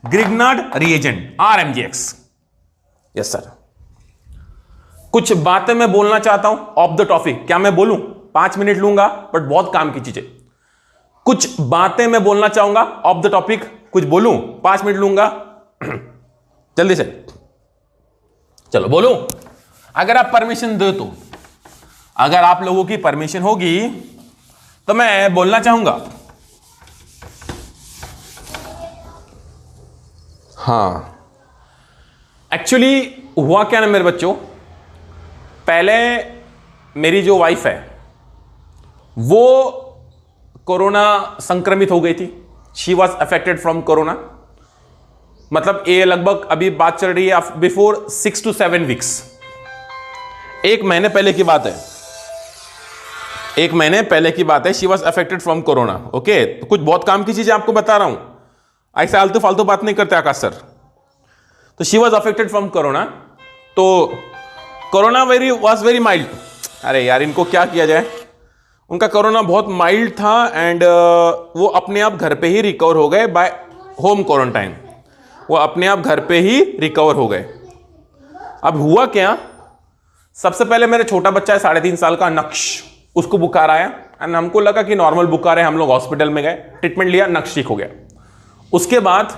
Grignard reagent RMGX। Yes sir. कुछ बातें मैं बोलना चाहता हूं ऑफ द टॉपिक। क्या मैं बोलूं? 5 मिनट लूंगा बट बहुत काम की चीजें। कुछ बातें मैं बोलना चाहूंगा ऑफ द टॉपिक। कुछ बोलूं? 5 मिनट लूंगा जल्दी से। चलो बोलूं अगर आप परमिशन दो तो। अगर आप लोगों की परमिशन होगी तो मैं बोलना चाहूंगा। हाँ, एक्चुअली हुआ क्या ना मेरे बच्चों, पहले मेरी जो वाइफ है वो कोरोना संक्रमित हो गई थी। She was affected from corona. मतलब ये लगभग अभी बात चल रही है बिफोर 6 to 7 वीक्स। 1 महीने पहले की बात है। 1 महीने पहले की बात है। She was affected from corona. Okay, तो कुछ बहुत काम की चीजें आपको बता रहा हूं, ऐसे आलतू फालतू बात नहीं करते आकाश सर। तो she was affected from corona. तो कोरोना वॉज वेरी माइल्ड। अरे यार, इनको क्या किया जाए। उनका कोरोना बहुत माइल्ड था एंड वो अपने आप घर पे ही रिकवर हो गए बाय होम क्वारंटाइन। वो अपने आप घर पे ही रिकवर हो गए। अब हुआ क्या, सबसे पहले मेरा छोटा बच्चा है 3.5 साल का नक्श, उसको बुखार आया एंड हमको लगा कि नॉर्मल बुखार है। हम लोग हॉस्पिटल में गए, ट्रीटमेंट लिया, नक्श ठीक हो गया। उसके बाद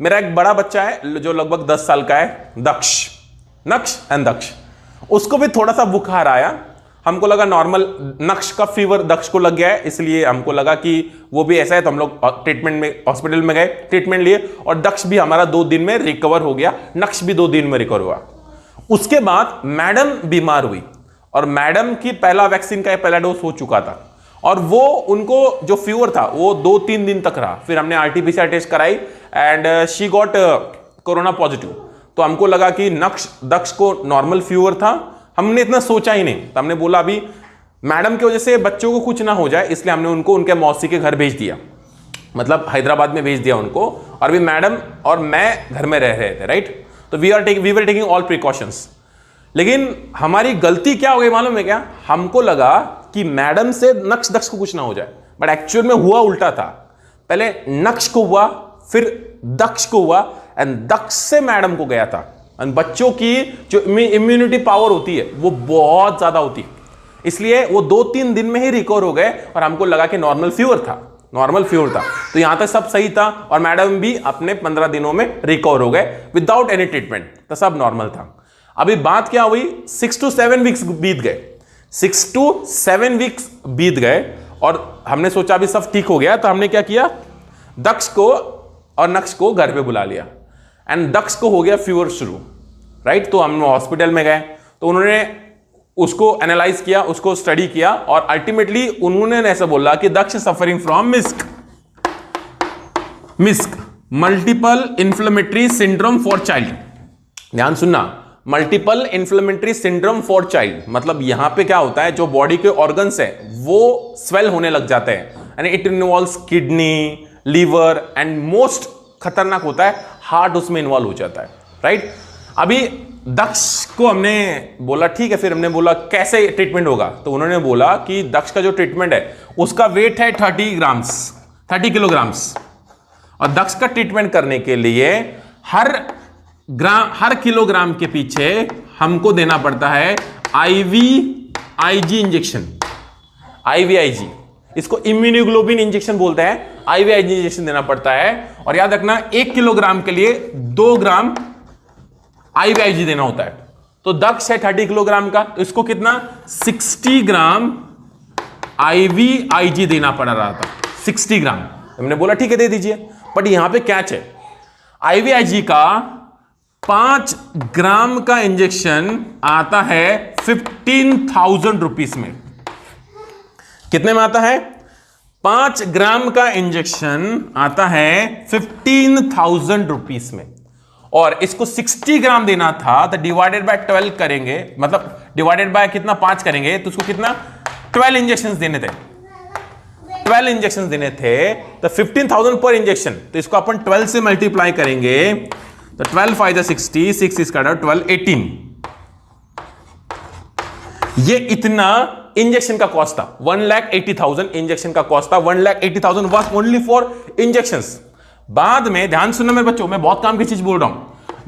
मेरा एक बड़ा बच्चा है जो लगभग 10 साल का है, दक्ष। उसको भी थोड़ा सा बुखार आया। हमको लगा नॉर्मल, नक्श का फीवर दक्ष को लग गया है, इसलिए हमको लगा कि वो भी ऐसा है। तो हम लोग ट्रीटमेंट में हॉस्पिटल में गए, ट्रीटमेंट लिए और दक्ष भी हमारा 2 दिन में रिकवर हो गया। नक्श भी 2 दिन में रिकवर हुआ। उसके बाद मैडम बीमार हुई और मैडम की पहला वैक्सीन का पहला डोज हो चुका था और वो उनको जो फीवर था वो 2-3 दिन तक रहा। फिर हमने RT-PCR टेस्ट कराई and she got corona positive. तो हमको लगा कि दक्ष को नॉर्मल फीवर था। हमने इतना सोचा ही नहीं। तो हमने बोला अभी मैडम की वजह से बच्चों को कुछ ना हो जाए, इसलिए हमने उनको उनके मौसी के घर भेज दिया, मतलब हैदराबाद में भेज दिया उनको। और अभी मैडम और मैं घर में रह रहे थे, राइट। तो we were taking all precautions. लेकिन हमारी गलती क्या हो गई मालूम है क्या? हमको लगा कि मैडम से दक्ष को कुछ ना हो जाए, बट एक्चुअल में हुआ उल्टा था। पहले नक्श को हुआ, फिर दक्ष को हुआ एंड दक्ष से मैडम को गया था। एंड बच्चों की जो इम्यूनिटी पावर होती है वो बहुत ज्यादा होती है, इसलिए वो 2-3 दिन में ही रिकवर हो गए और हमको लगा कि नॉर्मल फीवर था। तो यहां तक सब सही था और मैडम भी अपने 15 दिनों में रिकवर हो गए विदाउट एनी ट्रीटमेंट। तो सब नॉर्मल था। अभी बात क्या हुई, 6 to 7 वीक्स बीत गए। 6 to 7 वीक्स बीत गए और हमने सोचा अभी सब ठीक हो गया। तो हमने क्या किया, दक्ष को और नक्श को घर पे बुला लिया एंड दक्ष को हो गया फीवर शुरू, राइट। तो हम हॉस्पिटल में गए, तो उन्होंने उसको एनालाइज किया, उसको स्टडी किया और अल्टीमेटली उन्होंने ऐसा बोला कि Daksh suffering from MISC multiple inflammatory syndrome for child. ध्यान सुनना, multiple inflammatory syndrome for child मतलब यहां पे क्या होता है, जो बॉडी के ऑर्गन्स है वो स्वेल होने लग जाते हैं and it involves kidney, liver and most खतरनाक होता है हार्ट, उसमें इन्वॉल्व हो जाता है, राइट। अभी दक्ष को हमने बोला ठीक है, फिर हमने बोला कैसे ट्रीटमेंट होगा। तो उन्होंने बोला कि दक्ष का जो ट्रीटमेंट है उसका वेट है 30 किलोग्राम्स और दक्ष का ट्रीटमेंट करने के लिए हर किलोग्राम के पीछे हमको देना पड़ता है IVIG इंजेक्शन। IVIG इसको इम्यूनोग्लोबिन इंजेक्शन बोलते हैं। IVIG इंजेक्शन देना पड़ता है और याद रखना 1 किलोग्राम के लिए 2 ग्राम IVIG देना होता है। तो दक्ष है 30 किलोग्राम का, तो इसको कितना 60 ग्राम IVIG देना पड़ रहा था। 60 ग्राम हमने बोला ठीक है दे दीजिए, बट यहां पे कैच है, IVIG का 5 ग्राम का इंजेक्शन आता है 15,000 रुपीस में। कितने में आता है? 5 ग्राम का इंजेक्शन आता है 15,000 रुपीस में और इसको 60 ग्राम देना था तो डिवाइडेड बाय 12 करेंगे, मतलब डिवाइडेड बाय कितना 5 करेंगे तो उसको कितना 12 इंजेक्शंस देने थे। 12 इंजेक्शंस देने थे तो 15,000 पर इंजेक्शन, तो इसको अपन 12 से मल्टीप्लाई करेंगे तो 12 5 60, 6 इसका 12 18। ये इतना इंजेक्शन का कॉस्ट था। 1,80,000 इंजेक्शन का कॉस्ट था। 1,80,000 वाज ओनली फॉर इंजेक्शंस। बाद में ध्यान सुनना मेरे बच्चों, मैं बहुत काम की चीज बोल रहा हूं।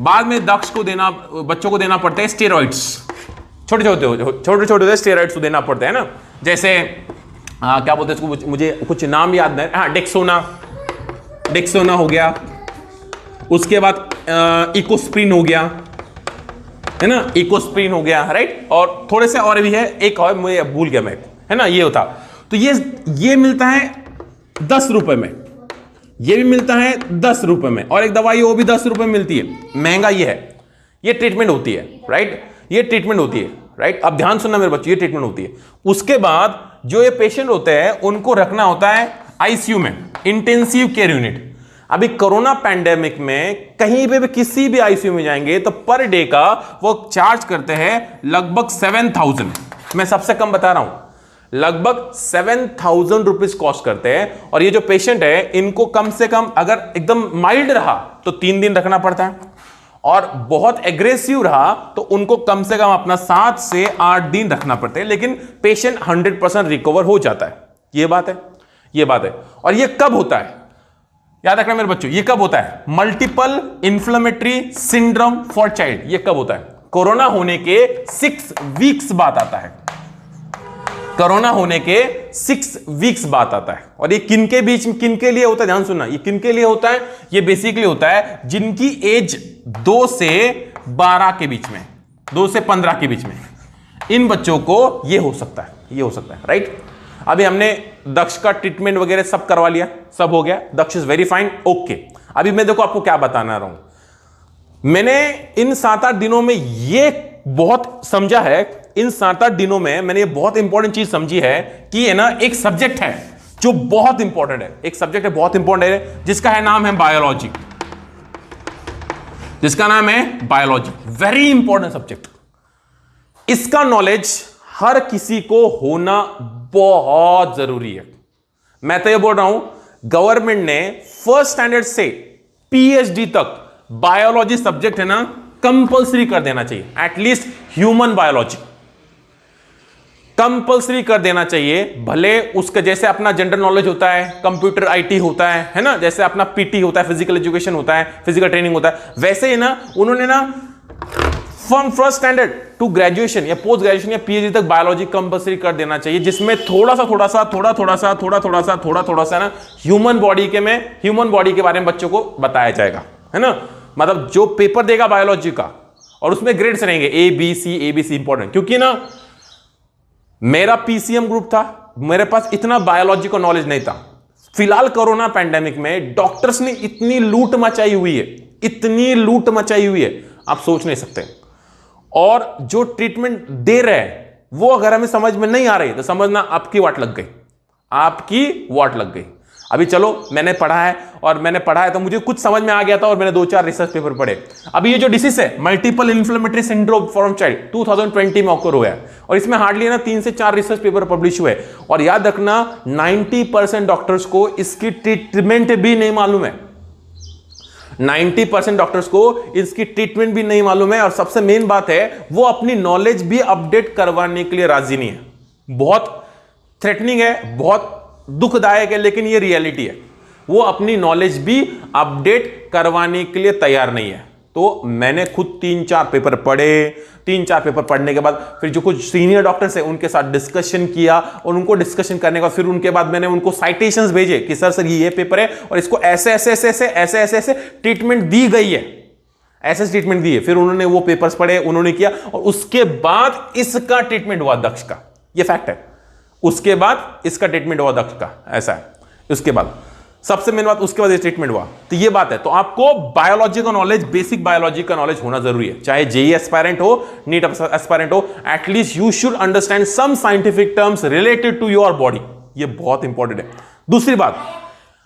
बाद में दक्ष को देना, बच्चों को देना पड़ता है स्टेरॉइड्स, छोटे छोटे स्टेरॉइड्स को देना पड़ता है ना, जैसे क्या बोलते हैं इसको, मुझे कुछ नाम याद नहीं। हाँ, डेक्सोना हो गया, उसके बाद इकोस्प्रिन हो गया, है ना, इकोस्प्रिन हो गया, राइट। और थोड़े से और भी है, एक और मुझे भूल गया मैं, है ना, ये होता। तो ये मिलता है 10 रुपए में, ये भी मिलता है 10 रुपए में, और एक दवाई वो भी 10 रुपए में मिलती है। महंगा ये है, ये ट्रीटमेंट होती है, राइट, ये ट्रीटमेंट होती है, राइट। अब ध्यान सुनना मेरे बच्चों, ये ट्रीटमेंट होती है। उसके बाद जो ये पेशेंट होते हैं उनको रखना होता है आईसीयू में, इंटेंसिव केयर यूनिट। अभी कोरोना पैंडेमिक में कहीं पे भी किसी भी आईसीयू में जाएंगे तो पर डे का वो चार्ज करते हैं लगभग 7,000, मैं सबसे कम बता रहा हूं, लगभग 7,000 रुपीज कॉस्ट करते हैं। और ये जो पेशेंट है इनको कम से कम, अगर एकदम माइल्ड रहा तो 3 दिन रखना पड़ता है, और बहुत एग्रेसिव रहा तो उनको कम से कम अपना 7 से 8 दिन रखना पड़ता है, लेकिन पेशेंट 100% रिकवर हो जाता है। ये बात है, ये बात है। और ये कब होता है, याद रखना मेरे बच्चों, ये कब होता है, multiple inflammatory syndrome for child. ये कब होता है, कोरोना होने के 6 वीक्स बाद आता है, कोरोना होने के 6 वीक्स बाद आता है। और ये किन के बीच में, किन के लिए होता है, ध्यान सुनना, ये किन के लिए होता है, ये बेसिकली होता है जिनकी एज 2 से 12 के बीच में, 2 से 15 के बीच में, इन बच्चों को ये हो सकता है, ये हो सकता है, राइट। अभी हमने दक्ष का ट्रीटमेंट वगैरह सब करवा लिया, सब हो गया, दक्ष इज वेरी फाइन, ओके। अभी मैं देखो आपको क्या बताना रहा हूं, मैंने इन 7-8 दिनों में ये बहुत समझा है, इन 7-8 दिनों में मैंने ये बहुत इंपॉर्टेंट चीज समझी है कि है ना, एक सब्जेक्ट है जो बहुत इंपॉर्टेंट है, एक सब्जेक्ट है बहुत इंपॉर्टेंट है, जिसका है नाम है बायोलॉजी, जिसका नाम है बायोलॉजी, वेरी इंपॉर्टेंट सब्जेक्ट। इसका नॉलेज हर किसी को होना बहुत जरूरी है। मैं तो ये बोल रहा हूं, गवर्नमेंट ने 1st स्टैंडर्ड से पीएचडी तक बायोलॉजी सब्जेक्ट है ना कंपल्सरी कर देना चाहिए, एटलीस्ट ह्यूमन बायोलॉजी कंपल्सरी कर देना चाहिए। भले उसका जैसे अपना जनरल नॉलेज होता है, कंप्यूटर आईटी होता है ना, जैसे अपना पीटी होता है, फिजिकल एजुकेशन होता है, फिजिकल ट्रेनिंग होता है, वैसे ही ना उन्होंने ना from 1st standard to graduation या पोस्ट ग्रेजुएशन या पीएचडी तक बायोलॉजी कंपल्सरी कर देना चाहिए, जिसमें थोड़ा सा ना ह्यूमन बॉडी के बारे में बच्चों को बताया जाएगा, है ना। मतलब जो पेपर देगा बायोलॉजी का, और उसमें ग्रेड्स रहेंगे ए बी सी इंपॉर्टेंट, क्योंकि ना मेरा पीसीएम ग्रुप था, मेरे पास इतना बायोलॉजी का नॉलेज नहीं था। फिलहाल कोरोना पैंडेमिक में डॉक्टर्स ने इतनी लूट मचाई हुई है, इतनी लूट मचाई हुई है, आप सोच नहीं सकते। और जो ट्रीटमेंट दे रहे हैं वो अगर हमें समझ में नहीं आ रही तो समझना आपकी वाट लग गई, आपकी वाट लग गई। अभी चलो मैंने पढ़ा है, और मैंने पढ़ा है तो मुझे कुछ समझ में आ गया था, और मैंने 2-4 रिसर्च पेपर पढ़े। अभी ये जो डिसीज है multiple inflammatory syndrome for child 2020 में ऑकर हुआ है, और इसमें हार्डली ना 3 से 4 रिसर्च पेपर पब्लिश हुए। और याद रखना 90% डॉक्टर्स को इसकी ट्रीटमेंट भी नहीं मालूम है, 90% डॉक्टर्स को इसकी ट्रीटमेंट भी नहीं मालूम है। और सबसे मेन बात है, वो अपनी नॉलेज भी अपडेट करवाने के लिए राजी नहीं है। बहुत थ्रेटनिंग है, बहुत दुखदायक है, लेकिन ये रियलिटी है। वो अपनी नॉलेज भी अपडेट करवाने के लिए तैयार नहीं है। तो मैंने खुद 3-4 पेपर पढ़े, 3-4 पेपर पढ़ने के बाद फिर जो कुछ सीनियर डॉक्टर्स हैं उनके साथ डिस्कशन किया, और उनको डिस्कशन करने के बाद फिर उनके बाद मैंने उनको साइटेशंस भेजे कि सर ये पेपर है और इसको ऐसे ऐसे ट्रीटमेंट दी गई है, ऐसे ट्रीटमेंट दी है। फिर उन्होंने वो पेपर्स पढ़े, उन्होंने किया, और उसके बाद इसका ट्रीटमेंट हुआ दक्ष का, ये फैक्ट है। उसके बाद इसका ट्रीटमेंट हुआ दक्ष का, ऐसा है। उसके बाद सबसे मेन बात, उसके बाद ये ट्रीटमेंट हुआ। तो ये बात है। तो आपको बायोलॉजी का नॉलेज, बेसिक बायोलॉजी का नॉलेज होना जरूरी है, चाहे जेईई एस्पायरेंट हो, नीट एस्पायरेंट हो, at least you should understand some scientific terms related to your body. ये बहुत इंपॉर्टेंट है। दूसरी बात,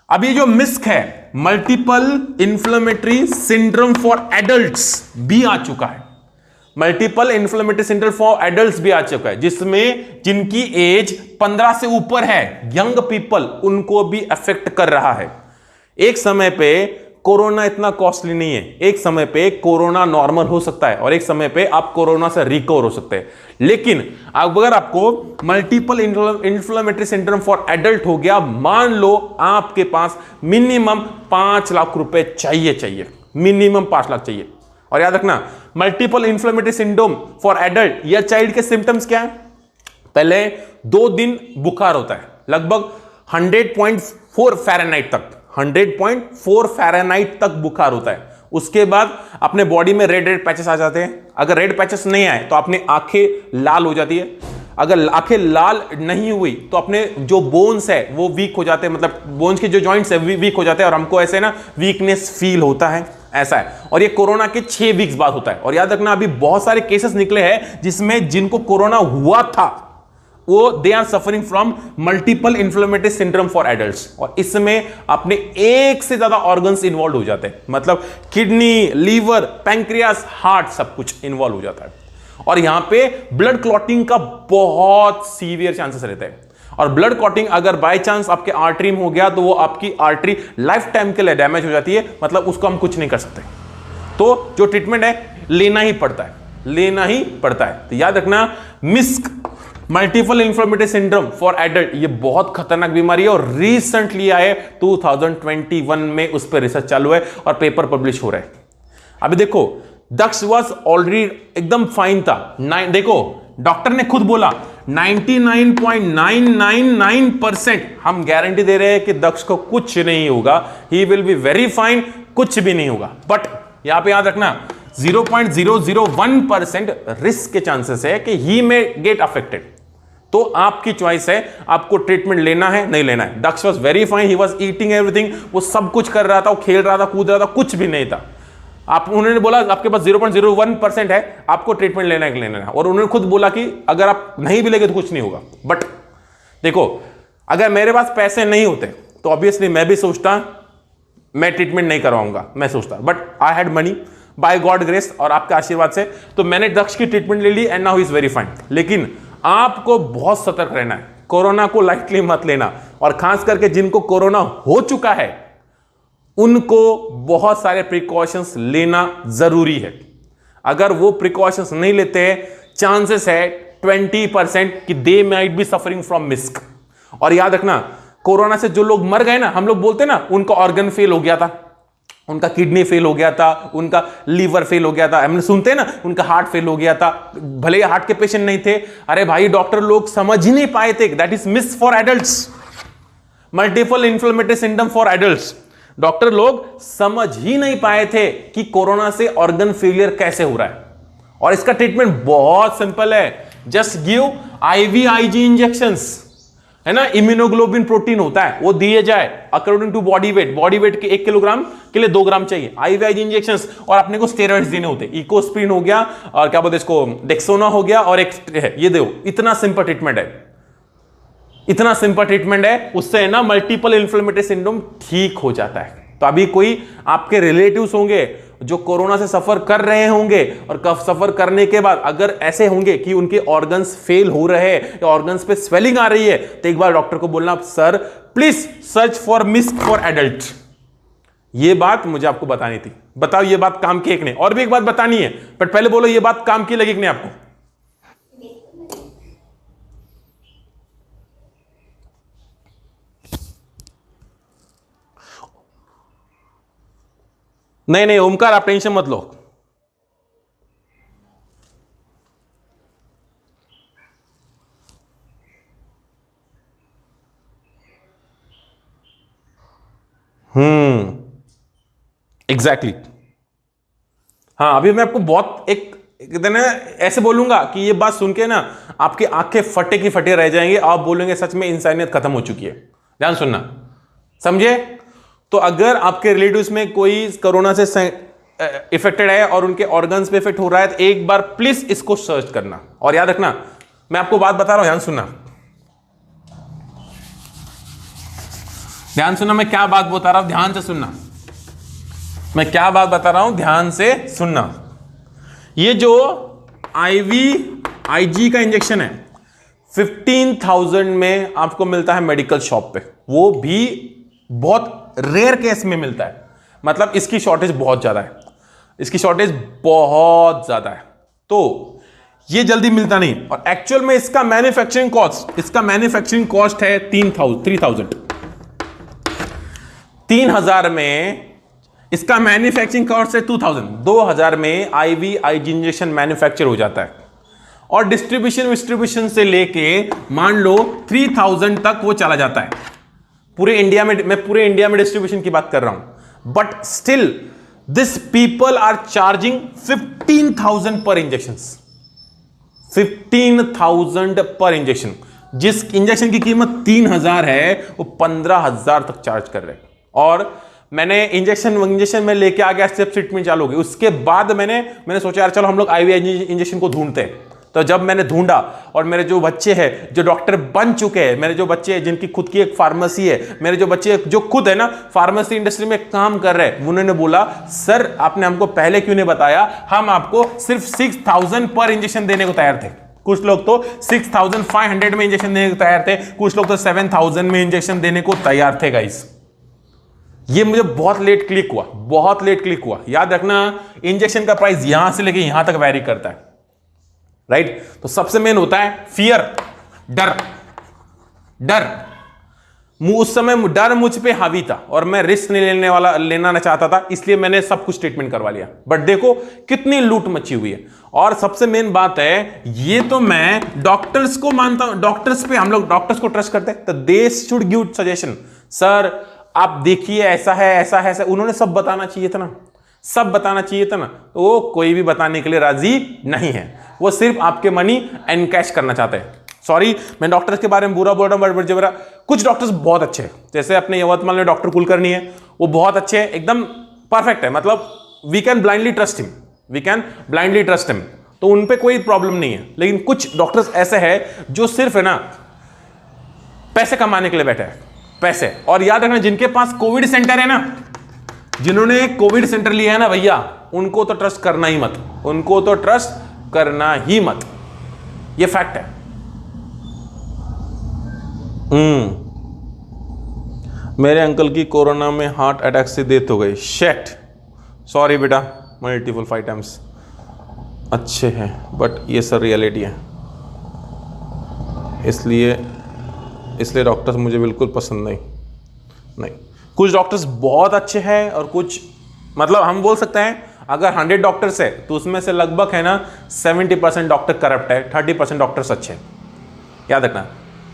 अभी जो मिस्क है, multiple inflammatory syndrome for adults भी आ चुका है, multiple inflammatory syndrome for adults भी आ चुका है, जिसमें जिनकी एज 15 से ऊपर है, यंग पीपल, उनको भी अफेक्ट कर रहा है। एक समय पे कोरोना इतना कॉस्टली नहीं है। एक समय पे कोरोना नॉर्मल हो सकता है और एक समय पे आप कोरोना से रिकवर हो सकते हैं, लेकिन अगर आपको multiple inflammatory syndrome for adult हो गया, मान लो आपके पास मिनिमम 5 लाख रुपए चाहिए, मिनिमम 5 लाख चाहिए। और याद रखना, multiple inflammatory syndrome for adult या चाइल्ड के सिम्टम्स क्या है? पहले 2 दिन बुखार होता है, लगभग 100.4 फ़ारेनहाइट तक, 100.4 फ़ारेनहाइट तक बुखार होता है। उसके बाद अपने बॉडी में रेड पैचेस आ जाते हैं। अगर रेड पैचेस नहीं आए तो अपनी आंखें लाल हो जाती है। अगर आंखें लाल नहीं हुई तो अपने जो बोन्स है वो वीक हो जाते हैं, मतलब बोन्स के जो जॉइंट्स है वीक हो जाते हैं और हमको ऐसे ना वीकनेस फील होता है, ऐसा है। और ये कोरोना के 6 वीक्स बाद होता है। और याद रखना, अभी बहुत सारे केसेस निकले हैं जिसमें जिनको कोरोना हुआ था वो they are suffering from multiple inflammatory syndrome for adults, और इसमें अपने एक से ज्यादा ऑर्गन्स इन्वॉल्व हो जाते हैं, मतलब किडनी, लीवर, पैंक्रियास, हार्ट, सब कुछ इन्वॉल्व हो जाता है। और यहां पे ब्लड क्लॉटिंग का बहुत सीवियर चांसेस रहते हैं। और ब्लड क्लॉटिंग अगर बाय चांस आपके आर्टरी में हो गया तो वो आपकी आर्टरी लाइफ टाइम के लिए डैमेज हो जाती है, मतलब उसको हम कुछ नहीं कर सकते। तो जो ट्रीटमेंट है लेना ही पड़ता है, लेना ही पड़ता है। तो याद रखना, MISC multiple inflammatory syndrome for adult ये बहुत खतरनाक बीमारी है और रिसेंटली आए 2021 में उस पर रिसर्च चालू है और पेपर पब्लिश हो रहा है। अभी देखो, दक्ष वाज ऑलरेडी एकदम फाइन था। देखो डॉक्टर ने खुद बोला 99.999% हम गारंटी दे रहे हैं कि दक्ष को कुछ नहीं होगा, he will be very fine, कुछ भी नहीं होगा। बट यहां पे याद रखना 0.001% रिस्क के चांसेस है कि ही में गेट अफेक्टेड। तो आपकी चॉइस है, आपको ट्रीटमेंट लेना है नहीं लेना है। Daksh was very fine, he was eating everything, वो सब कुछ कर रहा था, वो खेल रहा था, कूद रहा था, कुछ भी नहीं था। आप उन्होंने बोला आपके पास 0.01% है, आपको ट्रीटमेंट लेना है कि लेना है, और उन्होंने खुद बोला कि अगर आप नहीं भी लेंगे तो कुछ नहीं होगा। बट देखो, अगर मेरे पास पैसे नहीं होते तो ऑब्वियसली मैं भी सोचता मैं ट्रीटमेंट नहीं करवाऊंगा, मैं सोचता, but I had money by God grace और आपके आशीर्वाद से, तो मैंने दक्ष की ट्रीटमेंट ले ली and now he is very fine. लेकिन आपको बहुत सतर्क रहना है, कोरोना को लाइटली मत लेना, और खास करके जिनको कोरोना हो चुका है उनको बहुत सारे प्रिकॉशंस लेना जरूरी है। अगर वो प्रिकॉशंस नहीं लेते हैं, चांसेस है 20% कि they might be suffering from MISC. और याद रखना, कोरोना से जो लोग मर गए ना, हम लोग बोलते ना उनका ऑर्गन फेल हो गया था, उनका किडनी फेल हो गया था, उनका लीवर फेल हो गया था, हमने सुनते हैं ना उनका हार्ट फेल हो गया था, भले ही हार्ट के पेशेंट नहीं थे। अरे भाई, डॉक्टर लोग समझ ही नहीं पाए थे, that is miss for adults, multiple inflammatory syndrome for adults. Doctor लोग समझ ही नहीं पाए थे कि कोरोना से ऑर्गन फेलियर कैसे हो रहा है। और इसका ट्रीटमेंट बहुत सिंपल है, जस्ट गिव IVIG इंजेक्शंस, है ना, इम्यूनोग्लोबिन प्रोटीन होता है, वो दिए जाए according to body weight. Body weight के 1 किलोग्राम के लिए 2 ग्राम चाहिए IVIG इंजेक्शंस। और अपने को स्टेरॉइड्स देने होते, इकोस्प्रिन हो गया और क्या बोलते इसको, डेक्सोना हो गया, और एक है ये दो। इतना सिंपल ट्रीटमेंट है, इतना सिंपल ट्रीटमेंट है, उससे ना मल्टीपल इन्फ्लेमेटरी सिंड्रोम ठीक हो जाता है। तो अभी कोई आपके रिलेटिव्स होंगे जो कोरोना से सफर कर रहे होंगे, और सफर करने के बाद अगर ऐसे होंगे कि उनके ऑर्गन्स फेल हो रहे हैं या ऑर्गन्स पे स्वेलिंग आ रही है, तो एक बार डॉक्टर को बोलना, sir please search for MISC for adult. ये बात मुझे आपको बतानी थी। बताओ ये बात काम की एक नहीं, और भी एक बात बतानी है, बट पहले बोलो ये बात काम की लगी कि नहीं आपको? नहीं नहीं ओमकार, आप टेंशन मत लो। एग्जैक्टली। हाँ, अभी मैं आपको बहुत एक दिन ऐसे बोलूंगा कि ये बात सुन के ना आपकी आंखें फटे की फटे रह जाएंगे, आप बोलेंगे सच में इंसानियत खत्म हो चुकी है। ध्यान सुनना, समझे? तो अगर आपके रिलेटिव्स में कोई कोरोना से इफेक्टेड है और उनके ऑर्गन्स पे इफेक्ट हो रहा है, तो एक बार प्लीज इसको सर्च करना। और याद रखना, मैं आपको बात बता रहा हूं, ध्यान सुनना, ध्यान सुनना, मैं क्या बात बता रहा हूं, ध्यान से सुनना, मैं क्या बात बता रहा हूं, ध्यान से सुनना। ये जो IVIG का इंजेक्शन है 15,000 में आपको मिलता है मेडिकल शॉप पे, वो भी बहुत रेयर केस में मिलता है। मतलब इसकी शॉर्टेज बहुत ज्यादा है, इसकी शॉर्टेज बहुत ज्यादा है, तो ये जल्दी मिलता नहीं। और एक्चुअल में इसका मैन्युफैक्चरिंग कॉस्ट है 3000 में इसका मैन्युफैक्चरिंग कॉस्ट है 2000 में आईवी इंजेक्शन मैन्युफैक्चर हो जाता है, और डिस्ट्रीब्यूशन से लेके मान लो 3000 तक वो चला जाता है पूरे इंडिया में। मैं पूरे इंडिया में डिस्ट्रीब्यूशन की बात कर रहा हूं, but still this people are charging 15,000 पर इंजेक्शन, 15,000 पर इंजेक्शन। जिस इंजेक्शन की कीमत 3000 है वो 15,000 तक चार्ज कर रहे हैं। और मैंने इंजेक्शन में लेके आ गया, स्टेप ट्रीटमेंट चालू हो गई। उसके बाद मैंने सोचा यार चलो हम लोग आईवी इंजेक्शन को ढूंढते हैं। तो जब मैंने ढूंढा, और मेरे जो बच्चे हैं जो डॉक्टर बन चुके हैं, मेरे जो बच्चे हैं जिनकी खुद की एक फार्मेसी है, मेरे जो बच्चे जो खुद है ना फार्मेसी इंडस्ट्री में काम कर रहे हैं, उन्होंने बोला सर आपने हमको पहले क्यों नहीं बताया, हम आपको सिर्फ 6,000 पर इंजेक्शन देने को तैयार थे। कुछ लोग तो 6,500 में इंजेक्शन देने को तैयार थे, कुछ लोग तो 7,000 में इंजेक्शन देने को तैयार थे गाइस। ये मुझे बहुत लेट क्लिक हुआ। याद रखना इंजेक्शन का प्राइस यहां से लेके यहां तक वैरी करता है, राइट। तो सबसे मेन होता है फियर, डर। उस समय डर मुझ पे हावी था और मैं रिस्क नहीं लेना चाहता था, इसलिए मैंने सब कुछ ट्रीटमेंट करवा लिया। बट देखो कितनी लूट मची हुई है। और सबसे मेन बात है, ये तो मैं डॉक्टर्स को मानता हूं, डॉक्टर्स पे हम लोग डॉक्टर्स को ट्रस्ट करते हैं, तो they should give suggestion. Sir आप देखिए ऐसा है, उन्होंने सब बताना चाहिए था ना, तो वो कोई भी बताने के लिए राजी नहीं है, वो सिर्फ आपके मनी एनकैश करना चाहते हैं। सॉरी मैं डॉक्टर्स के बारे में बुरा बोल रहा हूं, बट कुछ डॉक्टर्स बहुत अच्छे हैं, जैसे अपने यवतमाल में डॉक्टर कुलकर्णी है, वो बहुत अच्छे हैं, एकदम परफेक्ट है, मतलब we can blindly trust him, तो उन पे कोई प्रॉब्लम नहीं है। लेकिन कुछ डॉक्टर्स ऐसे हैं जो सिर्फ है ना पैसे कमाने के लिए बैठे हैं, पैसे। और याद रखना जिनके पास कोविड सेंटर है ना, जिन्होंने कोविड सेंटर लिया है ना भैया, उनको तो ट्रस्ट करना ही मत, ये फैक्ट है। मेरे अंकल की कोरोना में हार्ट अटैक से डेथ हो गई। शेट, सॉरी बेटा, मल्टीपल 5 टाइम्स। अच्छे हैं बट ये सर रियलिटी है, इसलिए डॉक्टर्स मुझे बिल्कुल पसंद नहीं। कुछ डॉक्टर्स बहुत अच्छे हैं और कुछ, मतलब हम बोल सकते हैं अगर 100 डॉक्टर्स है तो उसमें से लगभग है ना 70% डॉक्टर करप्ट है, 30% डॉक्टर्स अच्छे हैं। याद रखना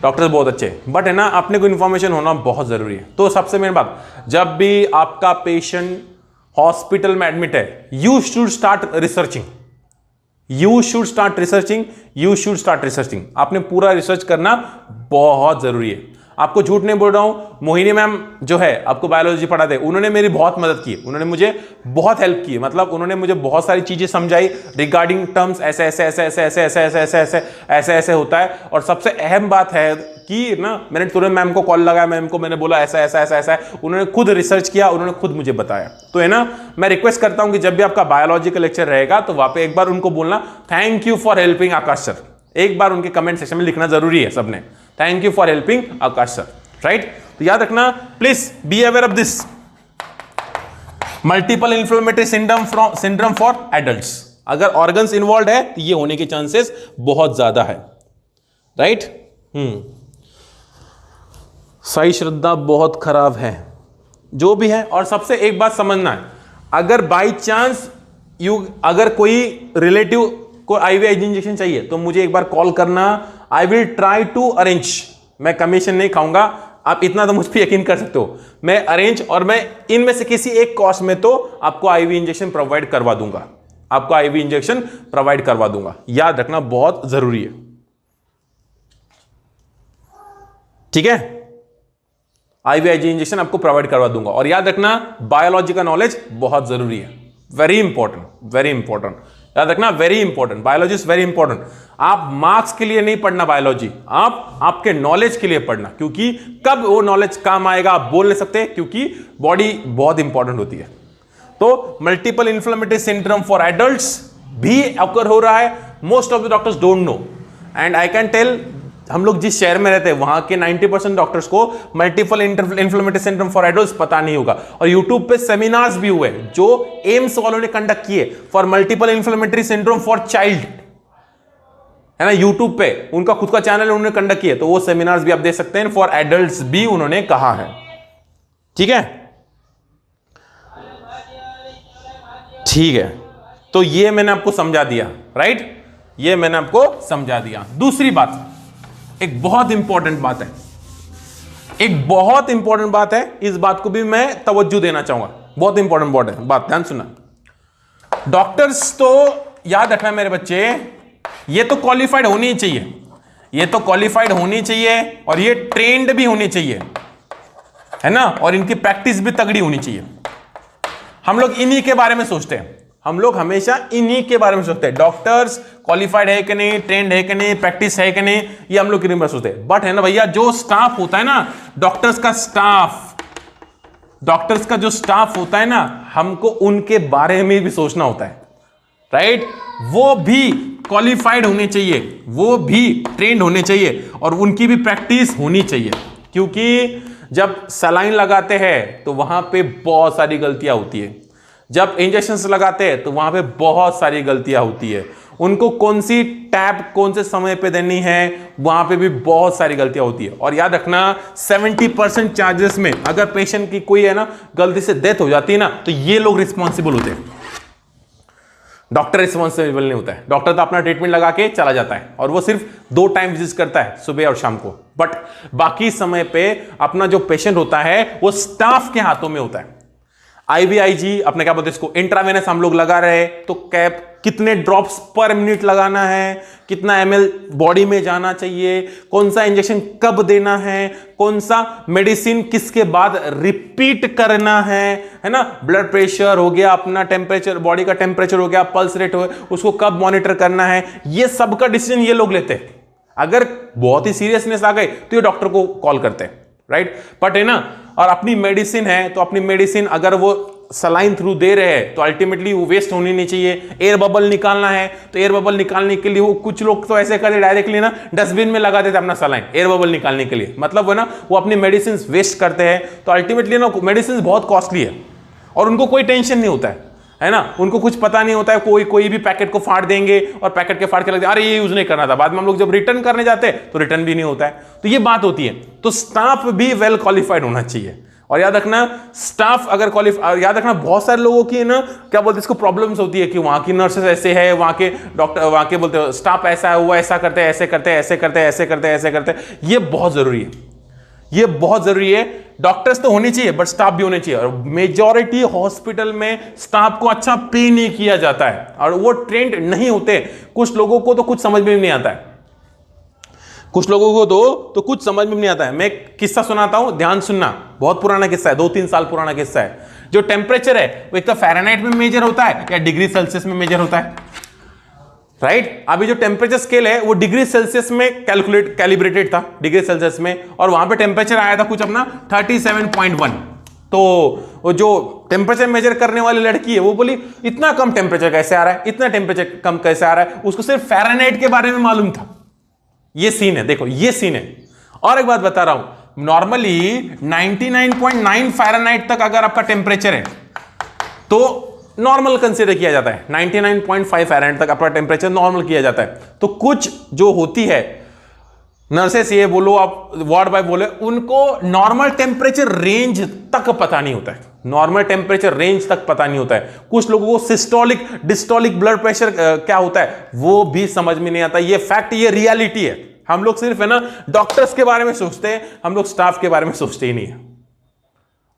डॉक्टर्स बहुत अच्छे हैं, बट है ना अपने को इन्फॉर्मेशन होना बहुत जरूरी है। तो सबसे मेन बात, जब भी आपका पेशेंट हॉस्पिटल में एडमिट है, यू शुड स्टार्ट रिसर्चिंग। आपने पूरा रिसर्च करना बहुत जरूरी है। आपको झूठ नहीं बोल रहा हूं, मोहिनी मैम जो है आपको बायोलॉजी पढ़ाते हैं, उन्होंने मेरी बहुत मदद की, उन्होंने मुझे बहुत हेल्प की, मतलब उन्होंने मुझे बहुत सारी चीजें समझाई रिगार्डिंग टर्म्स, ऐसे होता है। और सबसे अहम बात है कि ना मैंने तुरंत मैम को कॉल लगाया, मैम को मैंने बोला ऐसा है, उन्होंने खुद रिसर्च किया, उन्होंने खुद मुझे बताया। तो है ना मैं रिक्वेस्ट करता हूं कि जब भी आपका बायोलॉजी का लेक्चर रहेगा तो वहां पे एक बार उनको बोलना thank you for helping Akash sir, एक बार उनके कमेंट सेक्शन में लिखना जरूरी है सबने, thank you for helping Akash sir, right. तो याद रखना, please be aware of this multiple inflammatory syndrome for adults. अगर ऑर्गन्स इन्वॉल्व है तो ये होने के चांसेस बहुत ज्यादा है, राइट। साई श्रद्धा बहुत खराब है, जो भी है। और सबसे एक बात समझना है, अगर बाई चांस अगर कोई रिलेटिव को आईवी इंजेक्शन चाहिए तो मुझे एक बार कॉल करना, I will try to arrange. मैं कमीशन नहीं खाऊंगा, आप इतना तो मुझ पर यकीन कर सकते हो, मैं अरेंज, और मैं इनमें से किसी एक कॉस्ट में तो आपको आईवी इंजेक्शन प्रोवाइड करवा दूंगा, याद रखना बहुत जरूरी है, ठीक है। आईवी इंजेक्शन आपको प्रोवाइड करवा दूंगा। और याद रखना बायोलॉजी का नॉलेज बहुत जरूरी है, वेरी इंपॉर्टेंट, याद रखना very important, biology is very important. आप मार्क्स के लिए नहीं पढ़ना बायोलॉजी, आप आपके नॉलेज के लिए पढ़ना, क्योंकि कब वो नॉलेज काम आएगा आप बोल नहीं सकते, क्योंकि बॉडी बहुत इंपॉर्टेंट होती है। तो multiple inflammatory syndrome for adults भी अकर हो रहा है, most of the doctors don't know, and I can tell हम लोग जिस शहर में रहते हैं वहां के 90% डॉक्टर्स को multiple inflammatory syndrome for adults पता नहीं होगा। और यूट्यूब पे सेमिनार्स भी हुए जो एम्स वालों ने कंडक्ट किए for multiple inflammatory syndrome for child, है ना, यूट्यूब पे उनका खुद का चैनल उन्होंने कंडक्ट किया, तो वो सेमिनार्स भी आप देख सकते हैं, फॉर एडल्ट्स भी उन्होंने कहा है। ठीक है, ठीक है, तो ये मैंने आपको समझा दिया, राइट, ये मैंने आपको समझा दिया। दूसरी बात, एक बहुत इंपॉर्टेंट बात है, एक बहुत इंपॉर्टेंट बात है, इस बात को भी मैं तवज्जो देना चाहूंगा, बहुत इंपॉर्टेंट बात, ध्यान सुनना। डॉक्टर्स तो याद रखना मेरे बच्चे, ये तो क्वालिफाइड होनी ही चाहिए, ये तो क्वालिफाइड होनी चाहिए और ये ट्रेंड भी होनी चाहिए, है ना, और इनकी प्रैक्टिस भी तगड़ी होनी चाहिए। हम लोग इन्हीं के बारे में सोचते हैं, हम लोग हमेशा इन्हीं के बारे में सोचते हैं, डॉक्टर्स क्वालिफाइड है कि नहीं, ट्रेंड है कि नहीं, प्रैक्टिस है कि नहीं, ये हम लोग इन्हीं पर सोचते हैं। बट है ना भैया, जो स्टाफ होता है ना, डॉक्टर्स का जो स्टाफ होता है ना, हमको उनके बारे में भी सोचना होता है, राइट, वो भी क्वालिफाइड होने चाहिए, वो भी ट्रेंड होने चाहिए और उनकी भी प्रैक्टिस होनी चाहिए। क्योंकि जब सलाइन लगाते हैं तो वहां पे बहुत सारी गलतियां होती है, जब इंजेक्शंस लगाते हैं तो वहां पे बहुत सारी गलतियां होती है, उनको कौन सी टैब कौन से समय पे देनी है, वहां पे भी बहुत सारी गलतियां होती है। और याद रखना 70% चार्जेस में अगर पेशेंट की कोई है ना गलती से डेथ हो जाती है ना, तो ये लोग रिस्पॉन्सिबल होते हैं, डॉक्टर रिस्पॉन्सिबल नहीं होता है। डॉक्टर तो अपना ट्रीटमेंट लगा के चला जाता है और वो सिर्फ 2 टाइम विजिट करता है, सुबह और शाम को, बट बाकी समय पे अपना जो पेशेंट होता है वो स्टाफ के हाथों में होता है। IVIG अपने क्या बोलते हैं इसको, इंट्रावेनस हम लोग लगा रहे हैं तो कैप कितने ड्रॉप्स पर मिनट लगाना है, कितना ml बॉडी में जाना चाहिए, कौन सा इंजेक्शन कब देना है, कौन सा मेडिसिन किसके बाद रिपीट करना है ना, ब्लड प्रेशर हो गया, अपना टेम्परेचर, बॉडी का टेम्परेचर हो गया, पल्स रेट हो गया, उसको कब मॉनिटर करना है, ये सब का डिसीजन ये लोग लेते हैं। अगर बहुत ही सीरियसनेस आ गई तो ये डॉक्टर को कॉल करते हैं, राइट, बट है ना, और अपनी मेडिसिन है तो अपनी मेडिसिन अगर वो सलाइन थ्रू दे रहे हैं तो अल्टीमेटली वो वेस्ट होनी नहीं चाहिए। एयर बबल निकालना है तो एयर बबल निकालने के लिए वो कुछ लोग तो ऐसे करते डायरेक्टली ना डस्टबिन में लगा देते अपना सलाइन एयर बबल निकालने के लिए, मतलब वो ना वो अपनी मेडिसिन वेस्ट करते हैं। तो अल्टीमेटली ना मेडिसिन बहुत कॉस्टली है और उनको कोई टेंशन नहीं होता है ना, उनको कुछ पता नहीं होता है, कोई भी पैकेट को फाड़ देंगे और पैकेट के फाड़ के लग अरे ये यूज नहीं करना था, बाद में हम लोग जब रिटर्न करने जाते हैं तो रिटर्न भी नहीं होता है। तो ये बात होती है, तो स्टाफ भी वेल क्वालिफाइड होना चाहिए। और याद रखना स्टाफ अगर क्वालिफाई, याद रखना बहुत सारे लोगों की ना क्या बोलते हैं इसको प्रॉब्लम्स होती है कि वहां की नर्सेस ऐसे है, वहां के डॉक्टर, वहां के बोलते हैं स्टाफ ऐसा है, वो ऐसा करते हैं, ऐसे करते हैं, ऐसे करते हैं, ऐसे करते हैं, ऐसे करते हैं। ये बहुत जरूरी है, ये बहुत जरूरी है। डॉक्टर्स तो होनी चाहिए बट स्टाफ भी होने चाहिए। और मेजॉरिटी हॉस्पिटल में स्टाफ को अच्छा पे नहीं किया जाता है और वो ट्रेंड नहीं होते। कुछ लोगों को तो कुछ समझ में भी नहीं आता है, कुछ लोगों को तो कुछ समझ में नहीं आता है। मैं एक किस्सा सुनाता हूं, ध्यान सुनना, बहुत पुराना किस्सा है, 2-3 साल पुराना किस्सा है। जो टेम्परेचर है वो एक तो फ़ारेनहाइट में मेजर होता है या डिग्री सेल्सियस में मेजर होता है, राइट। अभी जो टेम्परेचर स्केल है वो डिग्री सेल्सियस में कैलिब्रेटेड था, डिग्री सेल्सियस में, और वहां पे टेम्परेचर आया था कुछ अपना 37.1। तो वो जो टेम्परेचर मेजर करने वाली लड़की है वो बोली इतना कम टेम्परेचर कैसे आ रहा है, इतना टेम्परेचर कम कैसे आ रहा है, उसको सिर्फ फ़ारेनहाइट के बारे में मालूम था। ये सीन है, देखो ये सीन है। और एक बात बता रहा हूं, नॉर्मली 99.9 फ़ारेनहाइट तक अगर आपका टेम्परेचर है तो नॉर्मल कंसीडर किया जाता है। 99.5 फ़ारेनहाइट तक आपका टेम्परेचर नॉर्मल किया जाता है। तो कुछ जो होती है नर्सेस, ये बोलो आप वार्ड बॉय बोले, उनको नॉर्मल टेम्परेचर रेंज तक पता नहीं होता है, नॉर्मल टेम्परेचर रेंज तक पता नहीं होता है। कुछ लोगों को सिस्टोलिक डिस्टोलिक ब्लड प्रेशर क्या होता है वो भी समझ में नहीं आता। ये फैक्ट, ये रियलिटी है। हम लोग सिर्फ है ना डॉक्टर्स के बारे में सोचते हैं, हम लोग स्टाफ के बारे में सोचते ही नहीं है।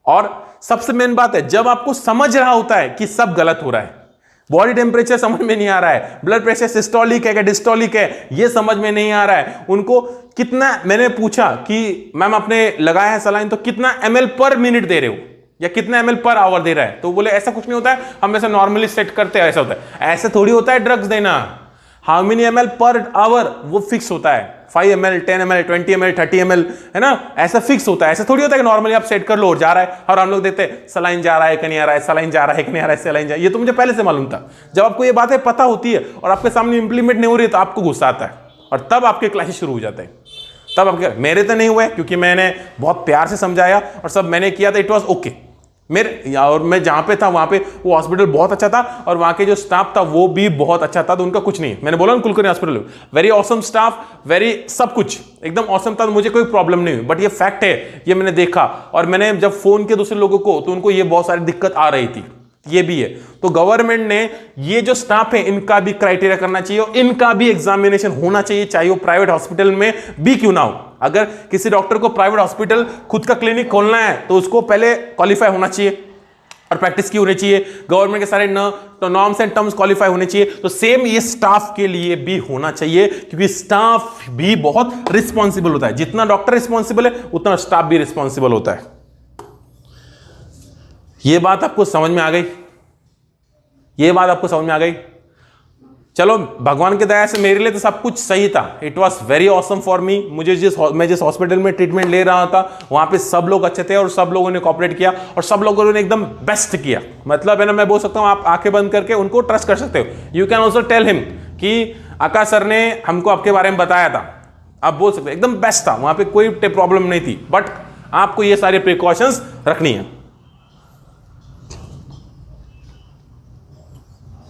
और सबसे मेन बात है, जब आपको समझ रहा होता है कि सब गलत हो रहा है, बॉडी टेम्परेचर समझ में नहीं आ रहा है, ब्लड प्रेशर सिस्टोलिक है क्या डिस्टोलिक है ये समझ में नहीं आ रहा है, उनको कितना, मैंने पूछा कि मैम आपने लगाया है सलाइन तो कितना ml पर मिनट दे रहे हो या कितना ml पर आवर दे रहा है, तो बोले ऐसा कुछ नहीं होता है, हम ऐसा नॉर्मली सेट करते हैं, ऐसा होता है। ऐसे थोड़ी होता है ड्रग्स देना, how many ml per hour वो फिक्स होता है, 5 ml, 10 ml, 20 ml, 30 ml, है ना, ऐसा फिक्स होता है। ऐसा थोड़ी होता है कि नॉर्मली आप सेट कर लो और जा रहा है, और हम लोग देखते हैं सलाइन जा रहा है कि नहीं आ रहा है, सलाइन जा रहा है कि नहीं आ रहा है, सलाइन जा, ये तो मुझे पहले से मालूम था। जब आपको ये बातें पता होती है और आपके सामने इंप्लीमेंट नहीं हो रही है तो आपको गुस्सा आता है और तब आपके क्लासेस शुरू हो जाते हैं। तब आपके, मेरे तो नहीं हुए क्योंकि मैंने बहुत प्यार से समझाया और सब मैंने किया था, इट वॉज ओके मेरे। और मैं जहां पे था वहां पे वो हॉस्पिटल बहुत अच्छा था और वहां के जो स्टाफ था वो भी बहुत अच्छा था, तो उनका कुछ नहीं, मैंने बोला ना Kulkarni hospital very awesome staff, very सब कुछ एकदम ऑसम था, तो मुझे कोई प्रॉब्लम नहीं हुई। बट ये फैक्ट है, ये मैंने देखा और मैंने जब फोन किया दूसरे लोगों को तो उनको ये बहुत सारी दिक्कत आ रही थी, ये भी है। तो गवर्नमेंट ने ये जो स्टाफ है इनका भी क्राइटेरिया करना चाहिए और इनका भी एग्जामिनेशन होना चाहिए, चाहे वो प्राइवेट हॉस्पिटल में भी क्यों ना हो। अगर किसी डॉक्टर को प्राइवेट हॉस्पिटल खुद का क्लिनिक खोलना है तो उसको पहले क्वालिफाई होना चाहिए और प्रैक्टिस की होनी चाहिए, गवर्नमेंट के सारे नॉर्म्स एंड टर्म्स क्वालिफाई होने चाहिए। तो सेम ये स्टाफ के लिए भी होना चाहिए, क्योंकि स्टाफ भी बहुत रिस्पॉन्सिबल होता है। जितना डॉक्टर रिस्पॉन्सिबल है उतना स्टाफ भी रिस्पॉन्सिबल होता है। ये बात आपको समझ में आ गई? ये बात आपको समझ में आ गई? चलो, भगवान की दया से मेरे लिए तो सब कुछ सही था। It was very awesome for me. मैं जिस हॉस्पिटल में ट्रीटमेंट ले रहा था वहां पे सब लोग अच्छे थे और सब लोगों ने कोऑपरेट किया और सब लोगों ने एकदम बेस्ट किया। मतलब है ना, मैं बोल सकता हूं आप आंखें बंद करके उनको ट्रस्ट कर सकते हो। You can also tell him कि आकाश सर ने हमको आपके बारे में बताया था, आप बोल सकते हो एकदम बेस्ट था, वहां पे कोई प्रॉब्लम नहीं थी। बट आपको ये सारे प्रिकॉशंस रखनी है,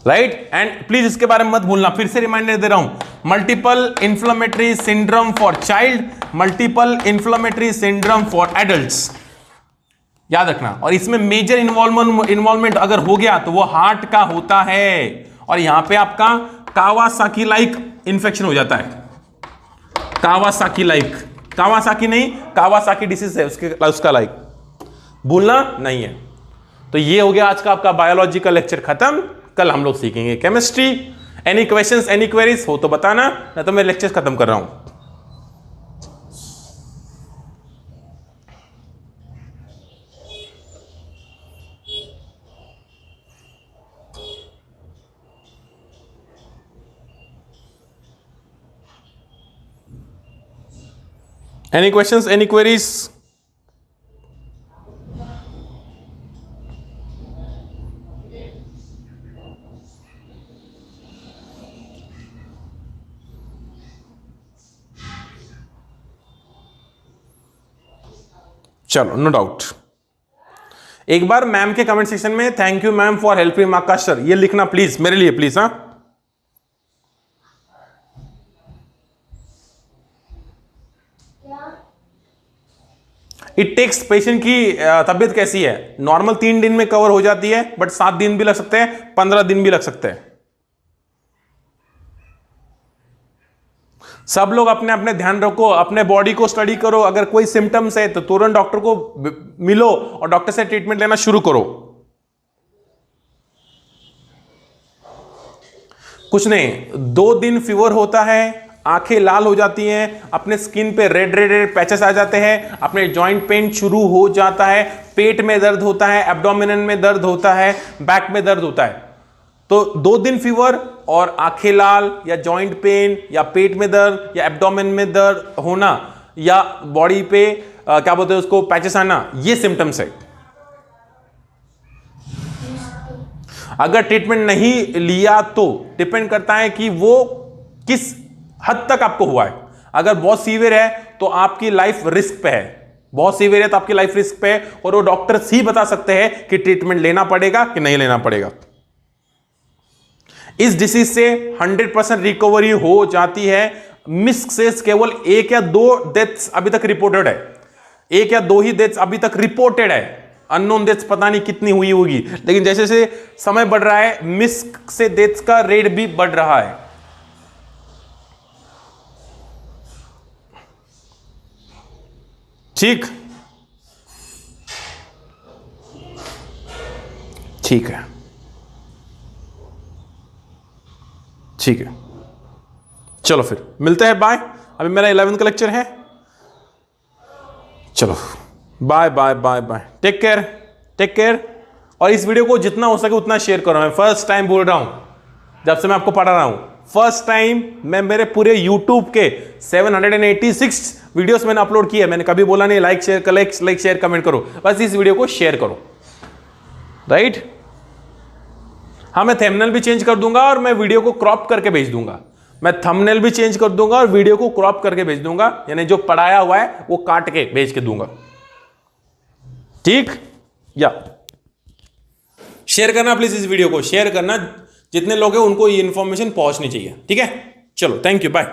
राइट? एंड प्लीज इसके बारे में मत भूलना, फिर से रिमाइंडर दे रहा हूं, multiple inflammatory syndrome for child, multiple inflammatory syndrome for adults, याद रखना। और इसमें मेजर इन्वॉल्वमेंट अगर हो गया तो वो हार्ट का होता है और यहां पे आपका कावासाकी लाइक इंफेक्शन हो जाता है। कावासाकी लाइक, कावासाकी नहीं, कावासाकी डिसीज है उसका लाइक, भूलना नहीं है। तो ये हो गया आज का आपका बायोलॉजी का लेक्चर खत्म। कल हम लोग सीखेंगे chemistry. Any questions, any queries हो तो बताना, नहीं तो मैं लेक्चर खत्म कर रहा हूं। Any questions, any queries? चलो, नो डाउट। एक बार मैम के कमेंट सेक्शन में thank you ma'am for helping Akash sir, ये लिखना प्लीज मेरे लिए, प्लीज। हाँ, इट टेक्स पेशेंट की तबीयत कैसी है। नॉर्मल 3 दिन में कवर हो जाती है, बट 7 दिन भी लग सकते हैं, 15 दिन भी लग सकते हैं। सब लोग अपने अपने ध्यान रखो, अपने बॉडी को स्टडी करो। अगर कोई सिम्टम्स है तो तुरंत डॉक्टर को मिलो और डॉक्टर से ट्रीटमेंट लेना शुरू करो। कुछ नहीं, 2 दिन फीवर होता है, आंखें लाल हो जाती हैं, अपने स्किन पे रेड रेड रेड पैचेस आ जाते हैं, अपने जॉइंट पेन शुरू हो जाता है, पेट में दर्द होता है, एब्डोमिनल में दर्द होता है, बैक में दर्द होता है। तो 2 दिन फीवर और आंखें लाल या जॉइंट पेन या पेट में दर्द या एब्डोमेन में दर्द होना या बॉडी पे क्या बोलते हैं उसको, पैचेस आना, ये सिम्टम्स है। अगर ट्रीटमेंट नहीं लिया तो डिपेंड करता है कि वो किस हद तक आपको हुआ है। अगर बहुत सीवियर है तो आपकी लाइफ रिस्क पे है, बहुत सीवियर है तो आपकी लाइफ रिस्क पे है और वो डॉक्टर्स ही बता सकते हैं कि ट्रीटमेंट लेना पड़ेगा कि नहीं लेना पड़ेगा। इस डिसीज से 100% रिकवरी हो जाती है। मिस से केवल 1 या 2 डेथ्स अभी तक रिपोर्टेड है, 1 या 2 ही डेथ्स अभी तक रिपोर्टेड है। अननोन डेथ्स पता नहीं कितनी हुई होगी, लेकिन जैसे जैसे समय बढ़ रहा है मिस से डेथ्स का रेट भी बढ़ रहा है। ठीक, ठीक है, ठीक है। चलो फिर मिलते हैं, बाय। अभी मेरा 11th का लेक्चर है। चलो bye bye bye bye, take care, take care. और इस वीडियो को जितना हो सके उतना शेयर करो। मैं फर्स्ट टाइम बोल रहा हूं जब से मैं आपको पढ़ा रहा हूं, फर्स्ट टाइम मैं मेरे पूरे YouTube के 786 वीडियोस मैंने अपलोड किए। मैंने कभी बोला नहीं लाइक शेयर कमेंट करो, बस इस वीडियो को शेयर करो, राइट? हाँ, मैं थंबनेल भी चेंज कर दूंगा और मैं वीडियो को क्रॉप करके भेज दूंगा। मैं थंबनेल भी चेंज कर दूंगा और वीडियो को क्रॉप करके भेज दूंगा, यानी जो पढ़ाया हुआ है वो काट के भेज के दूंगा। ठीक, या शेयर करना प्लीज, इस वीडियो को शेयर करना, जितने लोग हैं उनको ये इंफॉर्मेशन पहुंचनी चाहिए। ठीक है, चलो, थैंक यू, बाय।